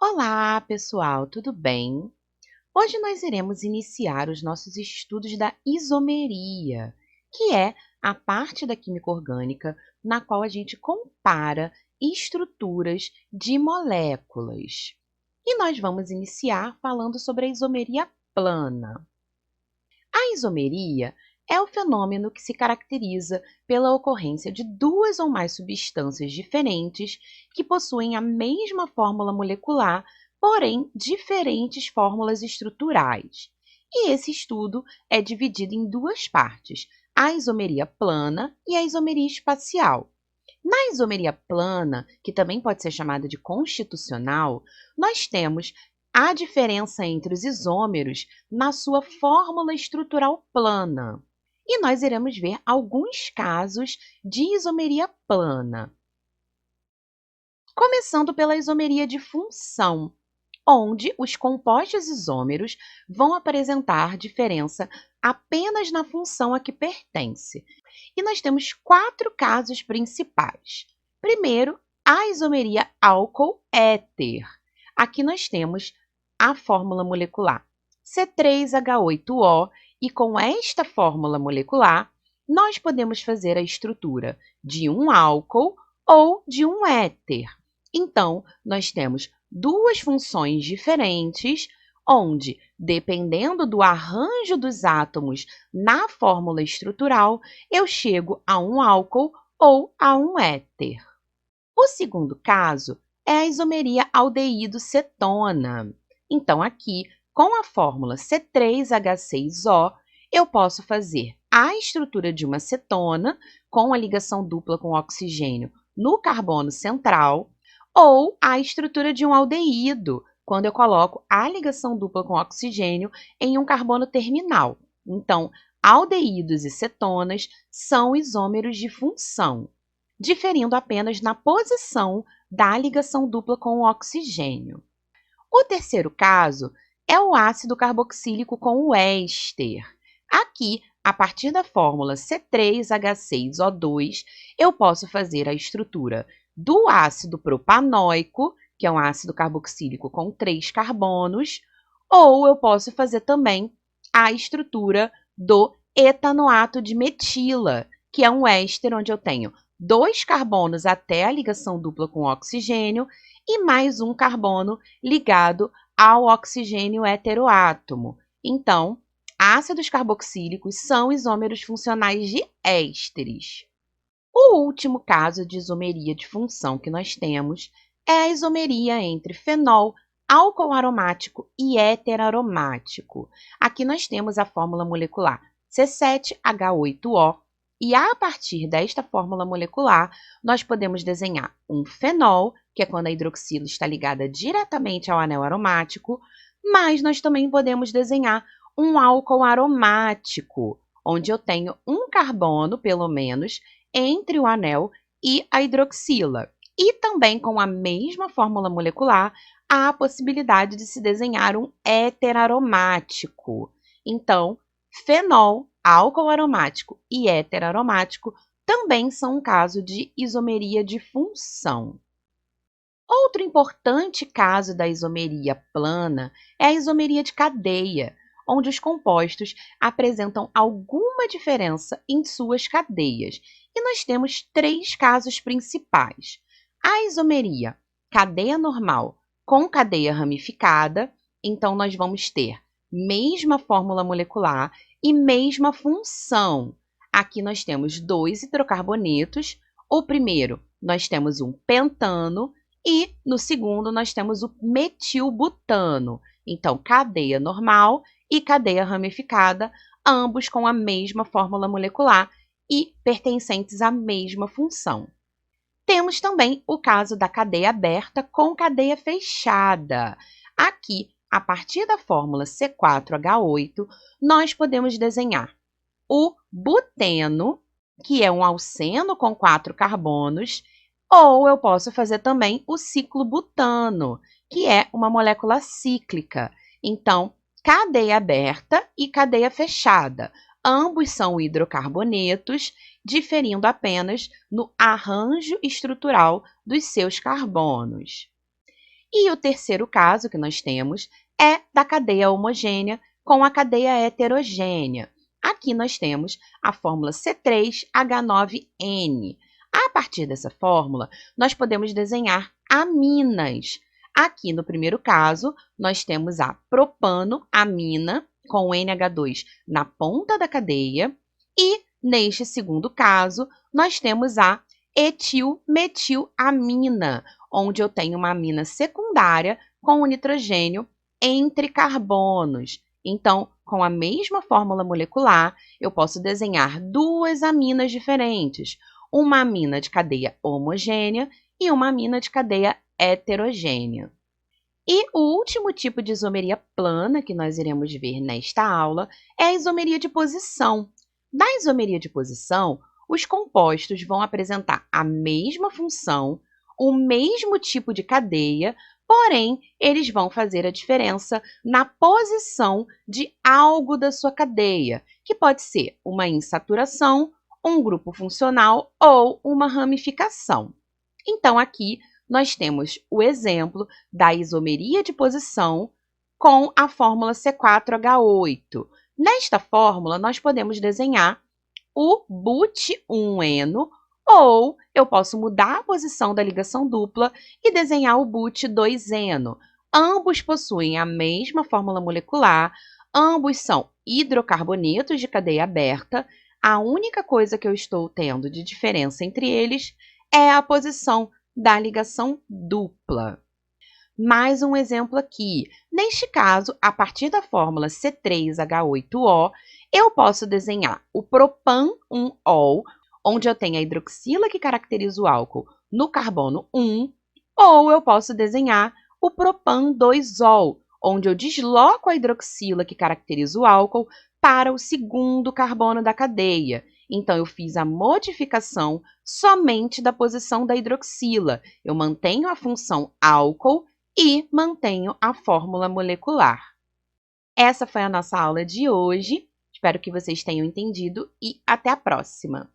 Olá, pessoal, tudo bem? Hoje nós iremos iniciar os nossos estudos da isomeria, que é a parte da química orgânica na qual a gente compara estruturas de moléculas. E nós vamos iniciar falando sobre a isomeria plana. A isomeria é o fenômeno que se caracteriza pela ocorrência de duas ou mais substâncias diferentes que possuem a mesma fórmula molecular, porém diferentes fórmulas estruturais. E esse estudo é dividido em duas partes, a isomeria plana e a isomeria espacial. Na isomeria plana, que também pode ser chamada de constitucional, nós temos a diferença entre os isômeros na sua fórmula estrutural plana. E nós iremos ver alguns casos de isomeria plana. Começando pela isomeria de função, onde os compostos isômeros vão apresentar diferença apenas na função a que pertence. E nós temos quatro casos principais. Primeiro, a isomeria álcool-éter. Aqui nós temos a fórmula molecular C3H8O, e com esta fórmula molecular, nós podemos fazer a estrutura de um álcool ou de um éter. Então, nós temos duas funções diferentes, onde, dependendo do arranjo dos átomos na fórmula estrutural, eu chego a um álcool ou a um éter. O segundo caso é a isomeria aldeído-cetona. Então, aqui, com a fórmula C3H6O, eu posso fazer a estrutura de uma cetona com a ligação dupla com oxigênio no carbono central, ou a estrutura de um aldeído, quando eu coloco a ligação dupla com oxigênio em um carbono terminal. Então, aldeídos e cetonas são isômeros de função, diferindo apenas na posição da ligação dupla com o oxigênio. O terceiro caso é o ácido carboxílico com o éster. Aqui, a partir da fórmula C3H6O2, eu posso fazer a estrutura do ácido propanóico, que é um ácido carboxílico com 3 carbonos, ou eu posso fazer também a estrutura do etanoato de metila, que é um éster onde eu tenho 2 carbonos até a ligação dupla com oxigênio e mais um carbono ligado ao oxigênio heteroátomo. Então, ácidos carboxílicos são isômeros funcionais de ésteres. O último caso de isomeria de função que nós temos é a isomeria entre fenol, álcool aromático e éter aromático. Aqui nós temos a fórmula molecular C7H8O, e a partir desta fórmula molecular, nós podemos desenhar um fenol, que é quando a hidroxila está ligada diretamente ao anel aromático, mas nós também podemos desenhar um álcool aromático, onde eu tenho um carbono, pelo menos, entre o anel e a hidroxila. E também com a mesma fórmula molecular, há a possibilidade de se desenhar um éter aromático. Então, fenol, álcool aromático e éter aromático também são um caso de isomeria de função. Outro importante caso da isomeria plana é a isomeria de cadeia, onde os compostos apresentam alguma diferença em suas cadeias. E nós temos 3 casos principais. A isomeria cadeia normal com cadeia ramificada, então nós vamos ter mesma fórmula molecular e mesma função. Aqui nós temos 2 hidrocarbonetos. O primeiro, nós temos um pentano, e no segundo, nós temos o metilbutano. Então, cadeia normal e cadeia ramificada, ambos com a mesma fórmula molecular e pertencentes à mesma função. Temos também o caso da cadeia aberta com cadeia fechada. Aqui, a partir da fórmula C4H8, nós podemos desenhar o buteno, que é um alceno com 4 carbonos, ou eu posso fazer também o ciclobutano, que é uma molécula cíclica. Então, cadeia aberta e cadeia fechada. Ambos são hidrocarbonetos, diferindo apenas no arranjo estrutural dos seus carbonos. E o terceiro caso que nós temos é da cadeia homogênea com a cadeia heterogênea. Aqui nós temos a fórmula C3H9N. A partir dessa fórmula, nós podemos desenhar aminas. Aqui no primeiro caso, nós temos a propanoamina com NH2 na ponta da cadeia e, neste segundo caso, nós temos a etilmetilamina, onde eu tenho uma amina secundária com o nitrogênio entre carbonos. Então, com a mesma fórmula molecular, eu posso desenhar duas aminas diferentes, uma amina de cadeia homogênea e uma amina de cadeia heterogênea. E o último tipo de isomeria plana que nós iremos ver nesta aula é a isomeria de posição. Na isomeria de posição, os compostos vão apresentar a mesma função, o mesmo tipo de cadeia, porém, eles vão fazer a diferença na posição de algo da sua cadeia, que pode ser uma insaturação, um grupo funcional ou uma ramificação. Então, aqui nós temos o exemplo da isomeria de posição com a fórmula C4H8. Nesta fórmula, nós podemos desenhar o but1-eno, ou eu posso mudar a posição da ligação dupla e desenhar o but2-eno. Ambos possuem a mesma fórmula molecular, ambos são hidrocarbonetos de cadeia aberta. A única coisa que eu estou tendo de diferença entre eles é a posição da ligação dupla. Mais um exemplo aqui. Neste caso, a partir da fórmula C3H8O, eu posso desenhar o propan-1-ol, onde eu tenho a hidroxila que caracteriza o álcool no carbono 1, ou eu posso desenhar o propan-2-ol, onde eu desloco a hidroxila que caracteriza o álcool para o segundo carbono da cadeia. Então, eu fiz a modificação somente da posição da hidroxila. Eu mantenho a função álcool e mantenho a fórmula molecular. Essa foi a nossa aula de hoje. Espero que vocês tenham entendido e até a próxima!